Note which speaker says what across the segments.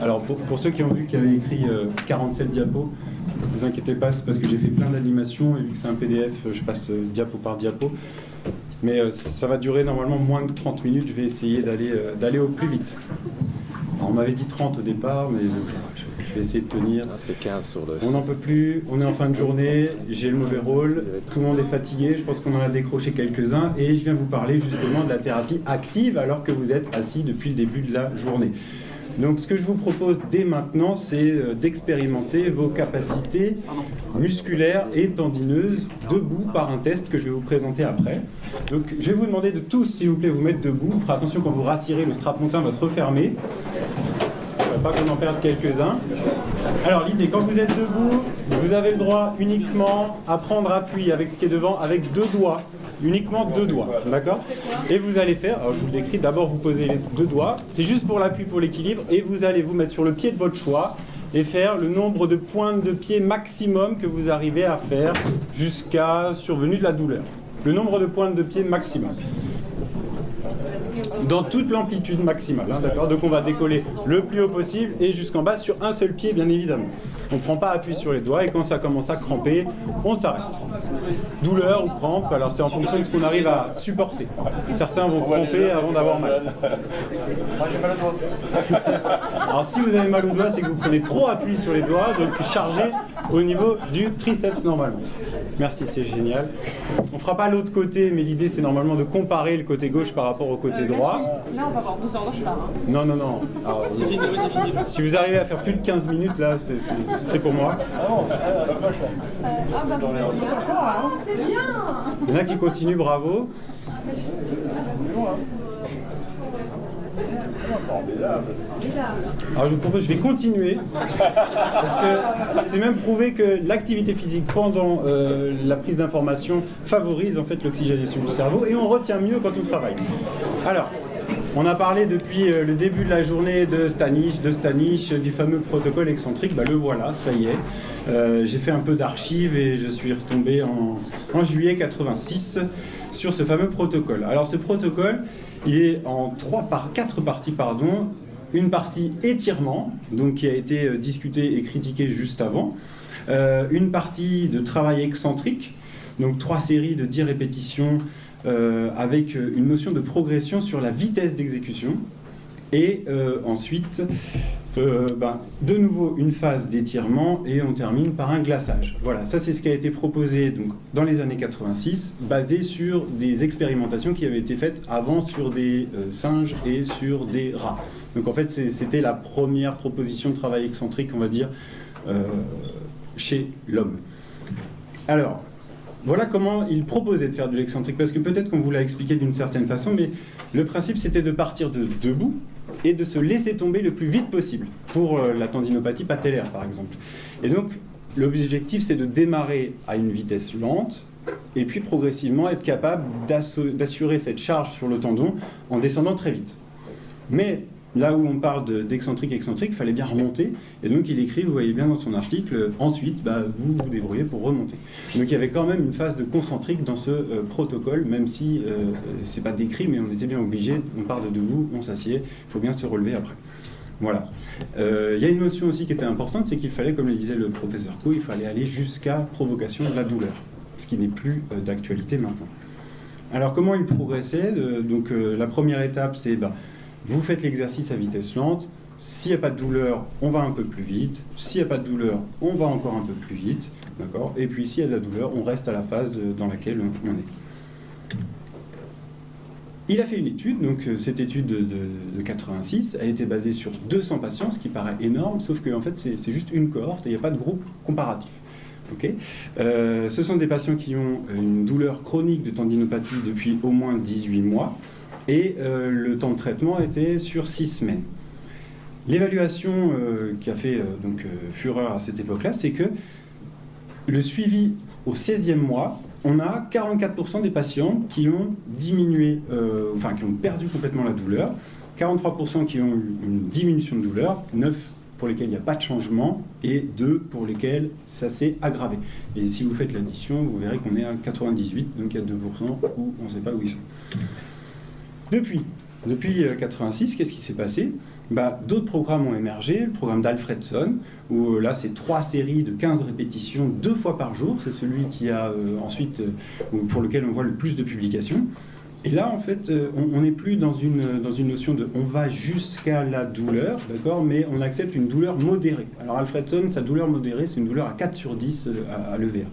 Speaker 1: Alors pour ceux qui ont vu qu'il y avait écrit 47 diapos, ne vous inquiétez pas, c'est parce que j'ai fait plein d'animations et vu que c'est un PDF, je passe diapo par diapo. Mais ça va durer normalement moins de 30 minutes, je vais essayer d'aller au plus vite. Alors, on m'avait dit 30 au départ, mais je vais essayer de tenir.
Speaker 2: Ah, c'est 15 sur le...
Speaker 1: On n'en peut plus, on est en fin de journée, j'ai le mauvais rôle, tout le monde est fatigué, je pense qu'on en a décroché quelques-uns et je viens vous parler justement de la thérapie active alors que vous êtes assis depuis le début de la journée. Donc ce que je vous propose dès maintenant, c'est d'expérimenter vos capacités musculaires et tendineuses debout par un test que je vais vous présenter après. Donc je vais vous demander de tous, s'il vous plaît, vous mettre debout. Vous ferez attention quand vous rassirez, le strapontin va se refermer. Il ne faudrait pas qu'on en perde quelques-uns. Alors l'idée, quand vous êtes debout, vous avez le droit uniquement à prendre appui avec ce qui est devant, avec 2 doigts. Uniquement 2 doigts, d'accord? Et vous allez faire, alors je vous le décris, d'abord vous posez les 2 doigts, c'est juste pour l'appui, pour l'équilibre, et vous allez vous mettre sur le pied de votre choix et faire le nombre de pointes de pied maximum que vous arrivez à faire jusqu'à survenue de la douleur. Le nombre de pointes de pied maximum. Dans toute l'amplitude maximale, hein, d'accord? Donc on va décoller le plus haut possible et jusqu'en bas sur un seul pied, bien évidemment. On ne prend pas appui sur les doigts et quand ça commence à cramper, on s'arrête. Douleur ou crampe, alors c'est en fonction de ce qu'on arrive à supporter. Certains vont cramper avant d'avoir mal.
Speaker 3: Moi j'ai mal au doigt.
Speaker 1: Alors si vous avez mal au doigt, c'est que vous prenez trop appui sur les doigts, donc chargez au niveau du triceps normalement. Merci, c'est génial. On ne fera pas l'autre côté, mais l'idée c'est normalement de comparer le côté gauche par rapport au côté droit.
Speaker 4: Là, on va avoir 12 heures de retard. Hein.
Speaker 1: Non, non, non. Alors,
Speaker 5: C'est fini, oui, c'est fini.
Speaker 1: si vous arrivez à faire plus de 15 minutes, là, c'est pour moi.
Speaker 4: C'est bien.
Speaker 1: Il y en a qui continuent, bravo. Alors je vous propose, je vais continuer, parce que c'est même prouvé que l'activité physique pendant la prise d'information favorise en fait l'oxygénation du cerveau et on retient mieux quand on travaille. Alors, on a parlé depuis le début de la journée de Stanish, du fameux protocole excentrique, bah, le voilà, ça y est. J'ai fait un peu d'archives et je suis retombé en juillet 86 sur ce fameux protocole. Alors ce protocole, il est en 4 parties, pardon. Une partie étirement, donc qui a été discutée et critiquée juste avant. Une partie de travail excentrique, donc 3 séries de 10 répétitions avec une notion de progression sur la vitesse d'exécution. Et ensuite, de nouveau une phase d'étirement et on termine par un glaçage. Voilà, ça c'est ce qui a été proposé donc, dans les années 86, basé sur des expérimentations qui avaient été faites avant sur des singes et sur des rats. Donc en fait, c'était la première proposition de travail excentrique, on va dire, chez l'homme. Alors, voilà comment il proposait de faire de l'excentrique, parce que peut-être qu'on vous l'a expliqué d'une certaine façon, mais le principe c'était de partir de debout et de se laisser tomber le plus vite possible, pour la tendinopathie patellaire par exemple. Et donc l'objectif c'est de démarrer à une vitesse lente, et puis progressivement être capable d'assurer cette charge sur le tendon en descendant très vite. Mais là où on parle d'excentrique, il fallait bien remonter. Et donc il écrit, vous voyez bien dans son article, ensuite vous vous débrouillez pour remonter. Donc il y avait quand même une phase de concentrique dans ce protocole, même si c'est pas décrit, mais on était bien obligé. On part de debout, on s'assied, il faut bien se relever après. Voilà. Il y a une notion aussi qui était importante, c'est qu'il fallait, comme le disait le professeur Coe, il fallait aller jusqu'à provocation de la douleur, ce qui n'est plus d'actualité maintenant. Alors comment il progressait? Donc la première étape, c'est vous faites l'exercice à vitesse lente. S'il n'y a pas de douleur, on va un peu plus vite. S'il n'y a pas de douleur, on va encore un peu plus vite. D'accord ? Et puis s'il y a de la douleur, on reste à la phase dans laquelle on est. Il a fait une étude, donc cette étude de 86 a été basée sur 200 patients, ce qui paraît énorme, sauf que en fait, c'est juste une cohorte et il n'y a pas de groupe comparatif. Okay. Ce sont des patients qui ont une douleur chronique de tendinopathie depuis au moins 18 mois. Et le temps de traitement était sur 6 semaines. L'évaluation qui a fait fureur à cette époque-là, c'est que le suivi au 16e mois, on a 44% des patients qui ont diminué, qui ont perdu complètement la douleur, 43% qui ont eu une diminution de douleur, 9% pour lesquels il n'y a pas de changement, et 2% pour lesquels ça s'est aggravé. Et si vous faites l'addition, vous verrez qu'on est à 98%, donc il y a 2% où on ne sait pas où ils sont. Depuis, depuis 86, qu'est-ce qui s'est passé? D'autres programmes ont émergé, le programme d'Alfredson, où là c'est 3 séries de 15 répétitions 2 fois par jour, c'est celui qui a ensuite, pour lequel on voit le plus de publications. Et là, en fait, on n'est plus dans une notion de on va jusqu'à la douleur, d'accord, mais on accepte une douleur modérée. Alors Alfredson, sa douleur modérée, c'est une douleur à 4 sur 10 à l'EVA.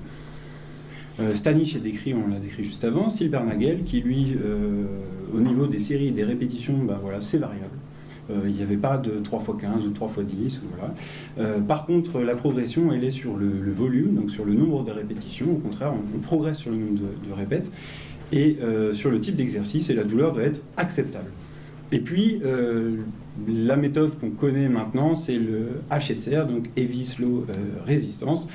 Speaker 1: Stanish est décrit, on l'a décrit juste avant, Silbernagel, qui lui, au niveau des séries et des répétitions, voilà, c'est variable. Il n'y avait pas de 3x15 ou 3x10. Voilà. Par contre, la progression, elle est sur le volume, donc sur le nombre de répétitions. Au contraire, on progresse sur le nombre de répètes. Et sur le type d'exercice, et la douleur doit être acceptable. Et puis, la méthode qu'on connaît maintenant, c'est le HSR, donc Heavy Slow Resistance,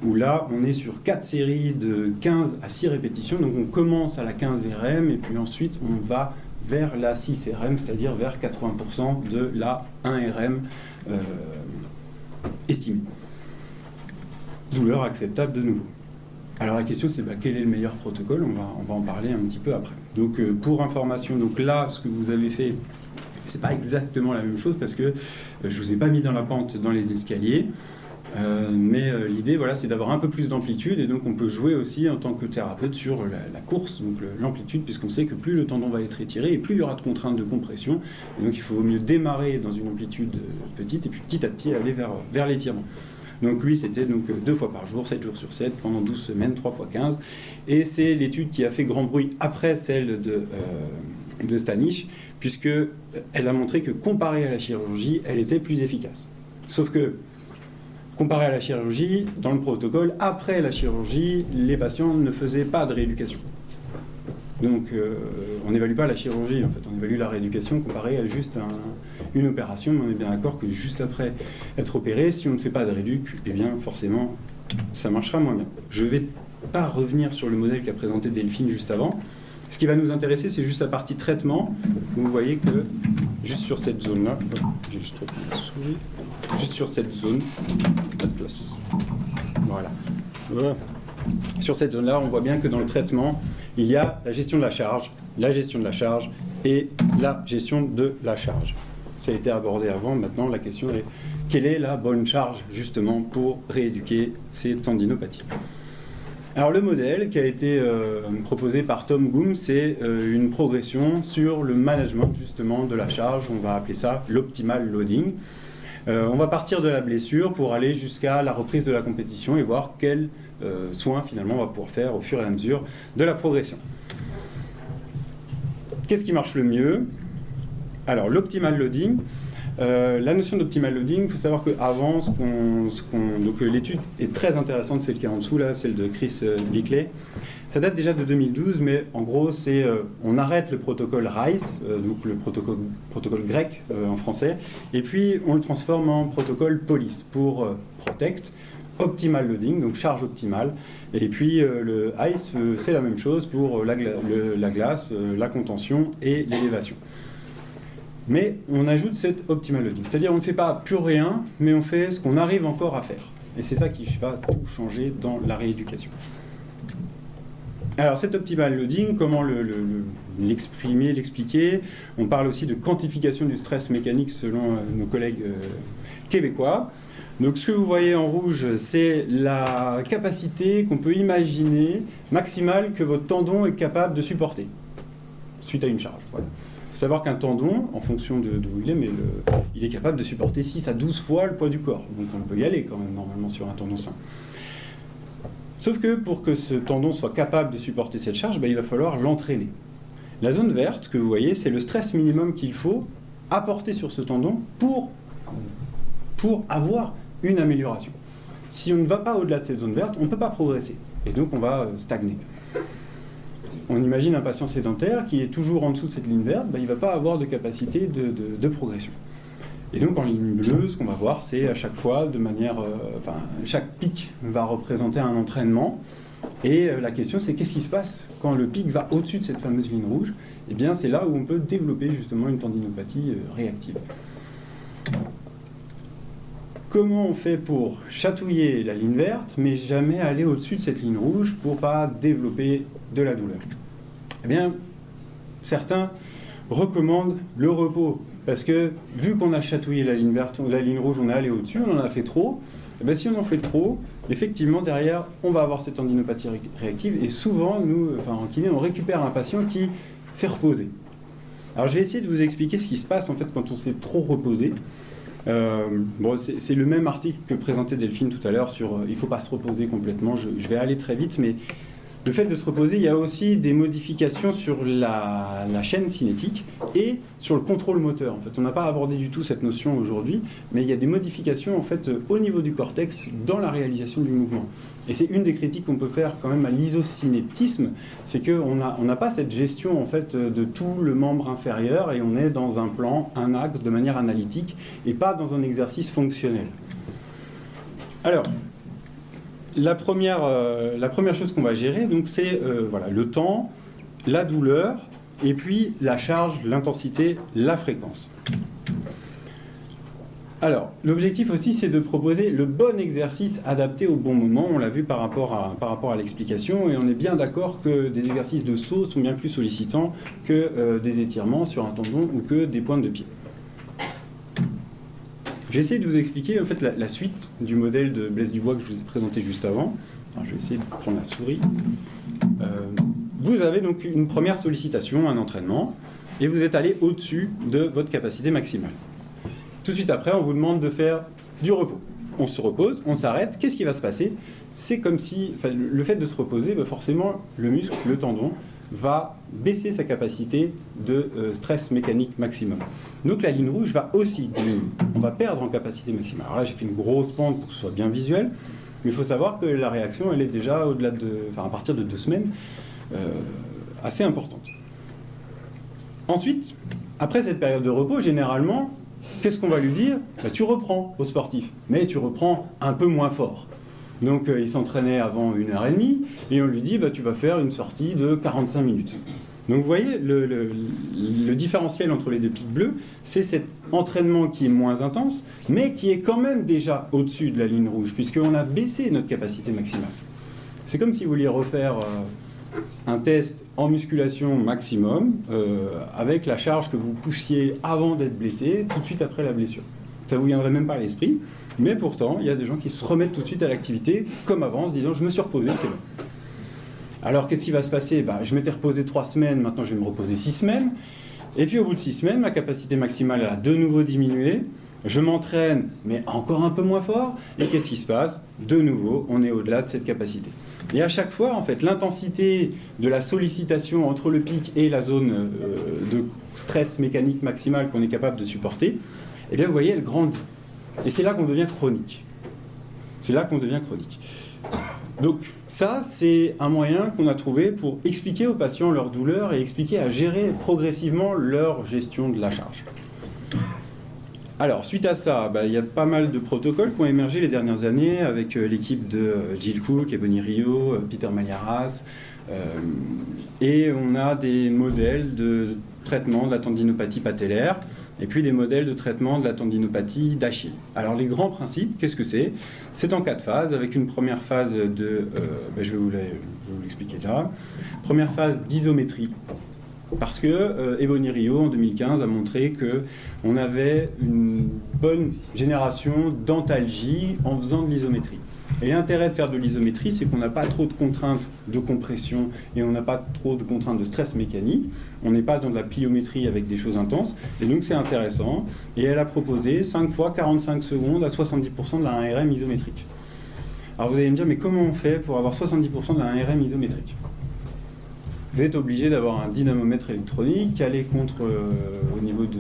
Speaker 1: où là, on est sur 4 séries de 15 à 6 répétitions. Donc, on commence à la 15 RM, et puis ensuite, on va vers la 6 RM, c'est-à-dire vers 80% de la 1 RM estimée. Douleur acceptable de nouveau. Alors la question c'est quel est le meilleur protocole, on va en parler un petit peu après. Donc pour information, donc là ce que vous avez fait, c'est pas exactement la même chose parce que je vous ai pas mis dans la pente dans les escaliers, mais l'idée voilà, c'est d'avoir un peu plus d'amplitude et donc on peut jouer aussi en tant que thérapeute sur la course, donc l'amplitude, puisqu'on sait que plus le tendon va être étiré et plus il y aura de contraintes de compression, et donc il faut mieux démarrer dans une amplitude petite et puis petit à petit aller vers l'étirement. Donc lui, c'était donc 2 fois par jour, 7 jours sur 7, pendant 12 semaines, 3 x 15. Et c'est l'étude qui a fait grand bruit après celle de Stanish, puisqu'elle a montré que comparée à la chirurgie, elle était plus efficace. Sauf que, comparée à la chirurgie, dans le protocole, après la chirurgie, les patients ne faisaient pas de rééducation. Donc on n'évalue pas la chirurgie, en fait, on évalue la rééducation comparée à juste une opération, mais on est bien d'accord que juste après être opéré, si on ne fait pas de rééduc, eh bien forcément, ça marchera moins bien. Je ne vais pas revenir sur le modèle qu'a présenté Delphine juste avant. Ce qui va nous intéresser, c'est juste la partie traitement. Vous voyez que juste sur cette zone-là, j'ai juste repris la souris, juste sur cette zone, pas de place. Voilà. Sur cette zone-là, on voit bien que dans le traitement, il y a la gestion de la charge et la gestion de la charge. Ça a été abordé avant, maintenant la question est quelle est la bonne charge justement pour rééduquer ces tendinopathies. Alors le modèle qui a été proposé par Tom Goom, c'est une progression sur le management justement de la charge, on va appeler ça l'optimal loading. On va partir de la blessure pour aller jusqu'à la reprise de la compétition et voir quels soins finalement on va pouvoir faire au fur et à mesure de la progression. Qu'est-ce qui marche le mieux? Alors l'optimal loading, la notion d'optimal loading, il faut savoir qu'avant, donc l'étude est très intéressante, celle qui est en dessous là, celle de Chris Bickley. Ça date déjà de 2012, mais en gros, c'est on arrête le protocole RICE, donc le protocole grec en français, et puis on le transforme en protocole POLICE pour Protect, Optimal Loading, donc charge optimale, et puis le ICE, c'est la même chose pour la glace, la contention et l'élévation. Mais on ajoute cette optimal loading, c'est-à-dire on ne fait pas plus rien, mais on fait ce qu'on arrive encore à faire. Et c'est ça qui va tout changer dans la rééducation. Alors cet optimal loading, comment l'exprimer, l'expliquer? On parle aussi de quantification du stress mécanique selon nos collègues québécois. Donc ce que vous voyez en rouge, c'est la capacité qu'on peut imaginer maximale que votre tendon est capable de supporter suite à une charge. Voilà. Il faut savoir qu'un tendon, en fonction de où il est, mais il est capable de supporter 6 à 12 fois le poids du corps. Donc on peut y aller quand même normalement sur un tendon sain. Sauf que pour que ce tendon soit capable de supporter cette charge, il va falloir l'entraîner. La zone verte que vous voyez, c'est le stress minimum qu'il faut apporter sur ce tendon pour avoir une amélioration. Si on ne va pas au-delà de cette zone verte, on ne peut pas progresser. Et donc on va stagner. On imagine un patient sédentaire qui est toujours en dessous de cette ligne verte, il ne va pas avoir de capacité de progression. Et donc en ligne bleue, ce qu'on va voir, c'est à chaque fois, de manière, chaque pic va représenter un entraînement. Et la question, c'est qu'est-ce qui se passe quand le pic va au-dessus de cette fameuse ligne rouge? Eh bien, c'est là où on peut développer justement une tendinopathie réactive. Comment on fait pour chatouiller la ligne verte, mais jamais aller au-dessus de cette ligne rouge pour ne pas développer de la douleur? Eh bien, certains recommande le repos. Parce que vu qu'on a chatouillé la ligne verte, la ligne rouge, on est allé au-dessus, on en a fait trop. Et bien, si on en fait trop, effectivement, derrière, on va avoir cette tendinopathie réactive. Et souvent, nous, en kiné, on récupère un patient qui s'est reposé. Alors, je vais essayer de vous expliquer ce qui se passe en fait quand on s'est trop reposé. C'est le même article que présentait Delphine tout à l'heure sur il ne faut pas se reposer complètement. Je vais aller très vite, mais le fait de se reposer, il y a aussi des modifications sur la chaîne cinétique et sur le contrôle moteur. En fait, on n'a pas abordé du tout cette notion aujourd'hui, mais il y a des modifications en fait au niveau du cortex dans la réalisation du mouvement. Et c'est une des critiques qu'on peut faire quand même à l'isocinétisme, c'est qu'on n'a pas cette gestion en fait de tout le membre inférieur et on est dans un plan, un axe de manière analytique et pas dans un exercice fonctionnel. Alors, la première chose qu'on va gérer, donc, c'est le temps, la douleur, et puis la charge, l'intensité, la fréquence. Alors, l'objectif aussi, c'est de proposer le bon exercice adapté au bon moment. On l'a vu par rapport à l'explication, et on est bien d'accord que des exercices de saut sont bien plus sollicitants que des étirements sur un tendon ou que des pointes de pied. J'ai essayé de vous expliquer en fait la suite du modèle de Blaise Dubois que je vous ai présenté juste avant. Alors, je vais essayer de prendre la souris. Vous avez donc une première sollicitation, un entraînement, et vous êtes allé au-dessus de votre capacité maximale. Tout de suite après, on vous demande de faire du repos. On se repose, on s'arrête. Qu'est-ce qui va se passer? C'est comme si, le fait de se reposer, forcément, le muscle, le tendon, va baisser sa capacité de stress mécanique maximum. Donc la ligne rouge va aussi diminuer. On va perdre en capacité maximale. Alors là, j'ai fait une grosse pente pour que ce soit bien visuel, mais il faut savoir que la réaction, elle est déjà à partir de 2 semaines, assez importante. Ensuite, après cette période de repos, généralement, qu'est-ce qu'on va lui dire? Tu reprends au sportif, mais tu reprends un peu moins fort. Donc il s'entraînait avant 1h30 et on lui dit tu vas faire une sortie de 45 minutes. Donc vous voyez, le différentiel entre les deux pics bleus, c'est cet entraînement qui est moins intense, mais qui est quand même déjà au-dessus de la ligne rouge, puisqu'on a baissé notre capacité maximale. C'est comme si vous vouliez refaire un test en musculation maximum, avec la charge que vous poussiez avant d'être blessé, tout de suite après la blessure. Ça ne vous viendrait même pas à l'esprit, mais pourtant, il y a des gens qui se remettent tout de suite à l'activité, comme avant, en se disant « je me suis reposé, c'est bon ». Alors, qu'est-ce qui va se passer? Je m'étais reposé 3 semaines, maintenant je vais me reposer 6 semaines. Et puis, au bout de 6 semaines, ma capacité maximale elle a de nouveau diminué. Je m'entraîne, mais encore un peu moins fort. Et qu'est-ce qui se passe? De nouveau, on est au-delà de cette capacité. Et à chaque fois, en fait, l'intensité de la sollicitation entre le pic et la zone de stress mécanique maximale qu'on est capable de supporter, eh bien, vous voyez, elle grandit. Et c'est là qu'on devient chronique. C'est là qu'on devient chronique. Donc, ça, c'est un moyen qu'on a trouvé pour expliquer aux patients leur douleur et expliquer à gérer progressivement leur gestion de la charge. Alors, suite à ça, il y a pas mal de protocoles qui ont émergé les dernières années avec l'équipe de Jill Cook, Ebony Rio, Peter Malliaras. Et on a des modèles de traitement de la tendinopathie patellaire et puis des modèles de traitement de la tendinopathie d'Achille. Alors, les grands principes, qu'est-ce que c'est? C'est en 4 phases, avec une première phase de... je vais vous l'expliquer là. Première phase d'isométrie. Parce que Ebony Rio, en 2015, a montré qu'on avait une bonne génération d'antalgie en faisant de l'isométrie. Et l'intérêt de faire de l'isométrie, c'est qu'on n'a pas trop de contraintes de compression et on n'a pas trop de contraintes de stress mécanique. On n'est pas dans de la pliométrie avec des choses intenses. Et donc, c'est intéressant. Et elle a proposé 5 fois 45 secondes à 70% de la 1RM isométrique. Alors, vous allez me dire, mais comment on fait pour avoir 70% de la 1RM isométrique? Vous êtes obligé d'avoir un dynamomètre électronique calé contre au niveau de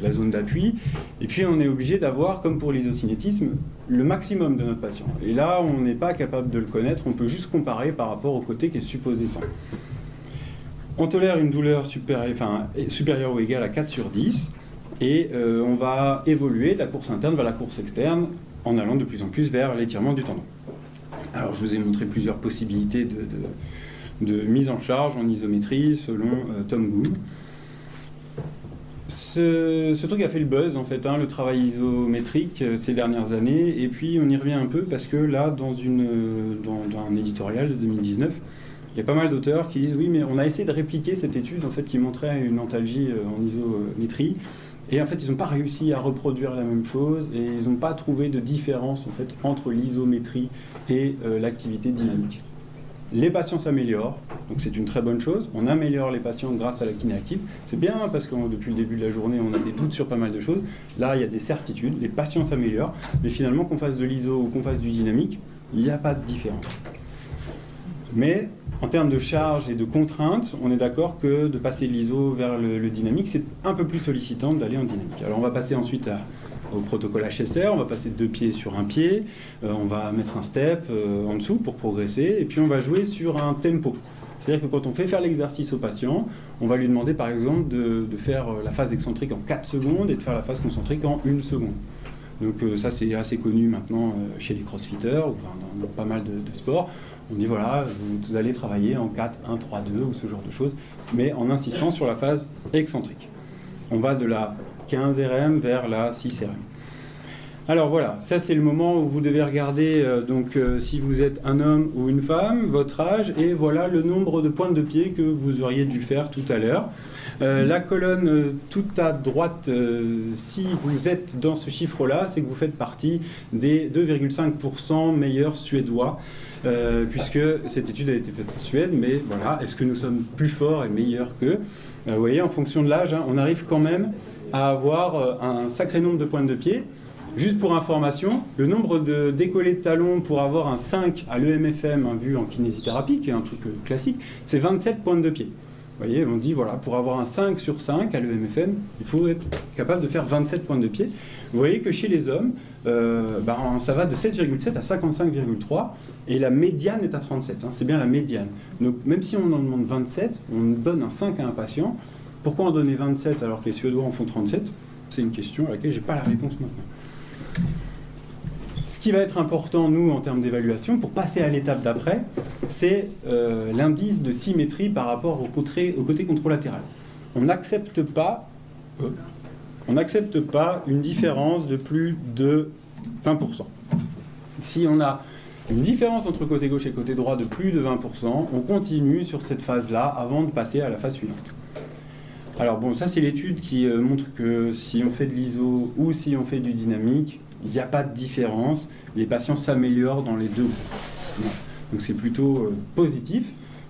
Speaker 1: la zone d'appui. Et puis, on est obligé d'avoir, comme pour l'isocinétisme, le maximum de notre patient. Et là, on n'est pas capable de le connaître. On peut juste comparer par rapport au côté qui est supposé 100. On tolère une douleur supérieure ou égale à 4 sur 10. Et on va évoluer de la course interne vers la course externe en allant de plus en plus vers l'étirement du tendon. Alors, je vous ai montré plusieurs possibilités de mise en charge en isométrie selon Tom Gould. Ce truc a fait le buzz en fait, le travail isométrique ces dernières années, et puis on y revient un peu parce que là, dans un éditorial de 2019, Il y a pas mal d'auteurs qui disent oui, mais on a essayé de répliquer cette étude en fait, qui montrait une antalgie en isométrie. Et en fait, ils n'ont pas réussi à reproduire la même chose et ils n'ont pas trouvé de différence en fait, entre l'isométrie et l'activité dynamique. Les patients s'améliorent, donc c'est une très bonne chose. On améliore les patients grâce à la kiné active. C'est bien parce que depuis le début de la journée, on a des doutes sur pas mal de choses. Là, il y a des certitudes, les patients s'améliorent, mais finalement, qu'on fasse de l'iso ou qu'on fasse du dynamique, il n'y a pas de différence. Mais en termes de charge et de contraintes, on est d'accord que de passer de l'iso vers le dynamique, c'est un peu plus sollicitant d'aller en dynamique. Alors on va passer ensuite au protocole HSR, on va passer de 2 pieds sur un pied, on va mettre un step en dessous pour progresser, et puis on va jouer sur un tempo. C'est-à-dire que quand on fait faire l'exercice au patient, on va lui demander par exemple de faire la phase excentrique en 4 secondes et de faire la phase concentrique en 1 seconde. Donc ça c'est assez connu maintenant chez les crossfitters, enfin, dans pas mal de sports. On dit voilà, vous allez travailler en 4, 1, 3, 2 ou ce genre de choses, mais en insistant sur la phase excentrique. On va de la 15 RM vers la 6 RM. Alors voilà, ça c'est le moment où vous devez regarder si vous êtes un homme ou une femme, votre âge, et voilà le nombre de pointes de pied que vous auriez dû faire tout à l'heure. La colonne tout à droite, si vous êtes dans ce chiffre-là, c'est que vous faites partie des 2,5% meilleurs suédois, puisque cette étude a été faite en Suède, mais voilà, est-ce que nous sommes plus forts et meilleurs qu'eux ? Vous voyez, en fonction de l'âge, on arrive quand même à avoir un sacré nombre de pointes de pied. Juste pour information, le nombre de décollés de talons pour avoir un 5 à l'EMFM, vu en kinésithérapie, qui est un truc classique, c'est 27 pointes de pied. Vous voyez, on dit, voilà, pour avoir un 5 sur 5 à l'EMFM, il faut être capable de faire 27 pointes de pied. Vous voyez que chez les hommes, ça va de 16,7 à 55,3, et la médiane est à 37. C'est bien la médiane. Donc, même si on en demande 27, on donne un 5 à un patient. Pourquoi en donner 27 alors que les Suédois en font 37 ? C'est une question à laquelle je n'ai pas la réponse maintenant. Ce qui va être important, nous, en termes d'évaluation, pour passer à l'étape d'après, c'est l'indice de symétrie par rapport au côté contralatéral. On n'accepte pas une différence de plus de 20%. Si on a une différence entre côté gauche et côté droit de plus de 20%, on continue sur cette phase-là avant de passer à la phase suivante. Alors bon, ça c'est l'étude qui montre que si on fait de l'iso ou si on fait du dynamique, il n'y a pas de différence, les patients s'améliorent dans les deux. Donc c'est plutôt positif,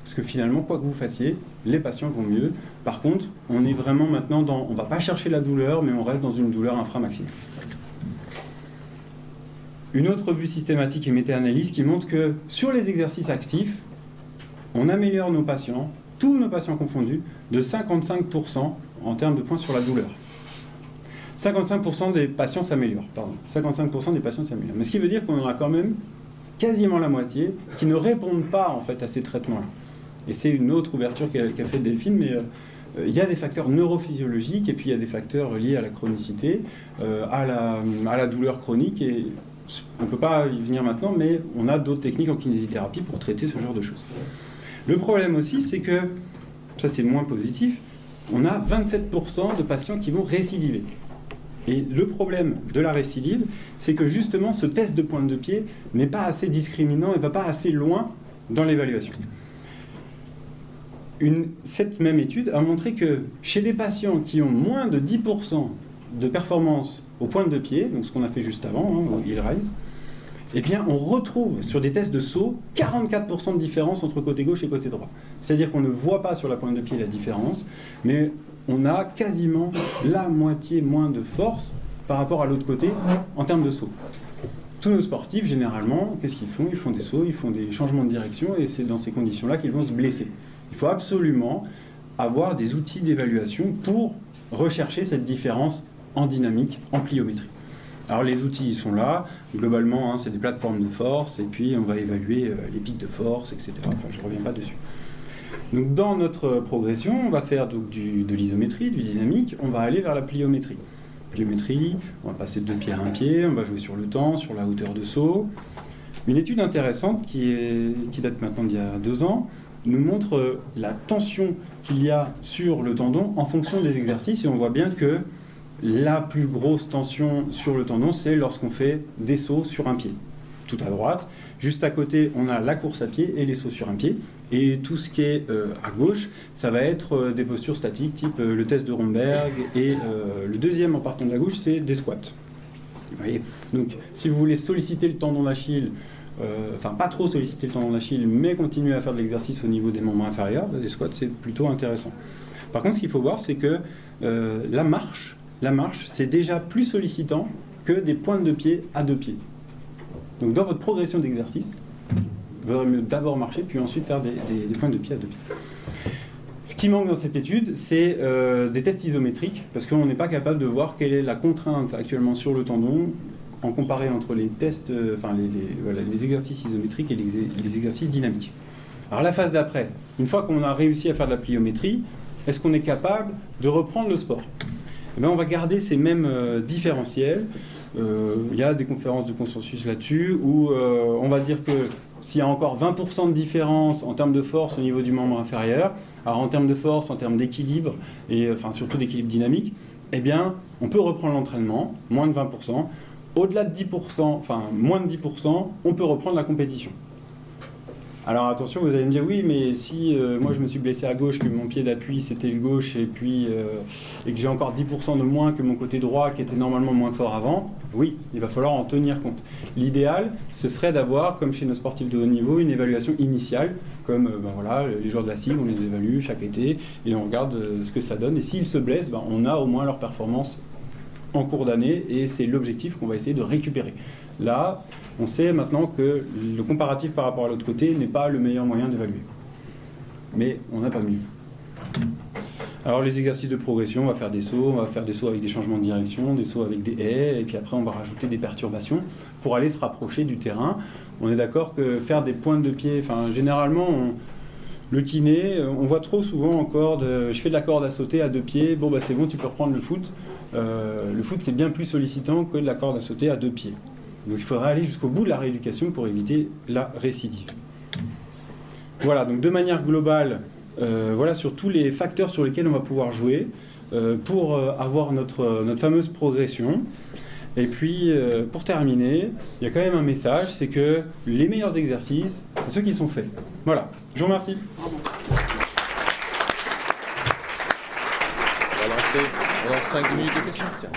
Speaker 1: parce que finalement, quoi que vous fassiez, les patients vont mieux. Par contre, on est vraiment maintenant on ne va pas chercher la douleur, mais on reste dans une douleur inframaximale. Une autre vue systématique et méta-analyse qui montre que sur les exercices actifs, on améliore nos patients, tous nos patients confondus, de 55% en termes de points sur la douleur. 55% des patients s'améliorent, pardon. 55% des patients s'améliorent. Mais ce qui veut dire qu'on en a quand même quasiment la moitié qui ne répondent pas en fait à ces traitements-là. Et c'est une autre ouverture qu'a fait Delphine, mais il y a des facteurs neurophysiologiques et puis il y a des facteurs liés à la chronicité, à la douleur chronique. Et on ne peut pas y venir maintenant, mais on a d'autres techniques en kinésithérapie pour traiter ce genre de choses. Le problème aussi, c'est que, ça c'est moins positif, on a 27% de patients qui vont récidiver. Et le problème de la récidive, c'est que justement ce test de pointe de pied n'est pas assez discriminant et ne va pas assez loin dans l'évaluation. Cette même étude a montré que chez des patients qui ont moins de 10% de performance aux pointes de pied, donc ce qu'on a fait juste avant, au heel rise, eh bien on retrouve sur des tests de saut 44% de différence entre côté gauche et côté droit. C'est-à-dire qu'on ne voit pas sur la pointe de pied la différence, mais on a quasiment la moitié moins de force par rapport à l'autre côté en termes de saut. Tous nos sportifs, généralement, qu'est-ce qu'ils font ? Ils font des sauts, ils font des changements de direction et c'est dans ces conditions-là qu'ils vont se blesser. Il faut absolument avoir des outils d'évaluation pour rechercher cette différence en dynamique, en pliométrie. Alors les outils ils sont là, globalement c'est des plateformes de force et puis on va évaluer les pics de force, etc. Enfin je ne reviens pas dessus. Donc dans notre progression, on va faire donc de l'isométrie, du dynamique, on va aller vers la pliométrie. Pliométrie, on va passer de 2 pieds à 1 pied, on va jouer sur le temps, sur la hauteur de saut. Une étude intéressante qui date maintenant d'il y a 2 ans nous montre la tension qu'il y a sur le tendon en fonction des exercices et on voit bien que la plus grosse tension sur le tendon, c'est lorsqu'on fait des sauts sur un pied. tout à droite. Juste à côté, on a la course à pied et les sauts sur un pied. Et tout ce qui est à gauche, ça va être des postures statiques, type le test de Romberg. Et le deuxième en partant de la gauche, c'est des squats. Vous voyez ? Donc, si vous voulez solliciter le tendon d'Achille, enfin pas trop solliciter le tendon d'Achille, mais continuer à faire de l'exercice au niveau des membres inférieurs, des squats, c'est plutôt intéressant. Par contre, ce qu'il faut voir, c'est que la marche, c'est déjà plus sollicitant que des pointes de pied à 2 pieds. Donc dans votre progression d'exercice, il vaudrait mieux d'abord marcher, puis ensuite faire des pointes de pied à 2 pieds. Ce qui manque dans cette étude, c'est des tests isométriques, parce qu'on n'est pas capable de voir quelle est la contrainte actuellement sur le tendon, en comparé entre les tests, les exercices isométriques et les exercices dynamiques. Alors la phase d'après, une fois qu'on a réussi à faire de la pliométrie, est-ce qu'on est capable de reprendre le sport ? Eh bien, on va garder ces mêmes différentiels. Il y a des conférences de consensus là-dessus où on va dire que s'il y a encore 20% de différence en termes de force au niveau du membre inférieur, alors en termes de force, en termes d'équilibre, et enfin surtout d'équilibre dynamique, eh bien, on peut reprendre l'entraînement, moins de 20%. Au-delà de 10%, enfin moins de 10%, on peut reprendre la compétition. Alors attention, vous allez me dire, oui, mais si moi je me suis blessé à gauche, que mon pied d'appui c'était le gauche, et que j'ai encore 10% de moins que mon côté droit qui était normalement moins fort avant, oui, il va falloir en tenir compte. L'idéal, ce serait d'avoir, comme chez nos sportifs de haut niveau, une évaluation initiale, comme les joueurs de la CIG, on les évalue chaque été, et on regarde ce que ça donne, et s'ils se blessent, on a au moins leur performance en cours d'année, et c'est l'objectif qu'on va essayer de récupérer. Là, on sait maintenant que le comparatif par rapport à l'autre côté n'est pas le meilleur moyen d'évaluer. Mais on n'a pas mieux. Alors les exercices de progression, on va faire des sauts avec des changements de direction, des sauts avec des haies, et puis après on va rajouter des perturbations pour aller se rapprocher du terrain. On est d'accord que faire des pointes de pied, généralement, le kiné, on voit trop souvent en corde, je fais de la corde à sauter à 2 pieds, c'est bon, tu peux reprendre le foot. Le foot, c'est bien plus sollicitant que de la corde à sauter à 2 pieds. Donc il faudra aller jusqu'au bout de la rééducation pour éviter la récidive. Voilà, donc de manière globale, voilà sur tous les facteurs sur lesquels on va pouvoir jouer pour avoir notre fameuse progression. Et puis, pour terminer, il y a quand même un message, c'est que les meilleurs exercices, c'est ceux qui sont faits. Voilà, je vous remercie.
Speaker 2: On va lancer 5 minutes de questions. Tiens,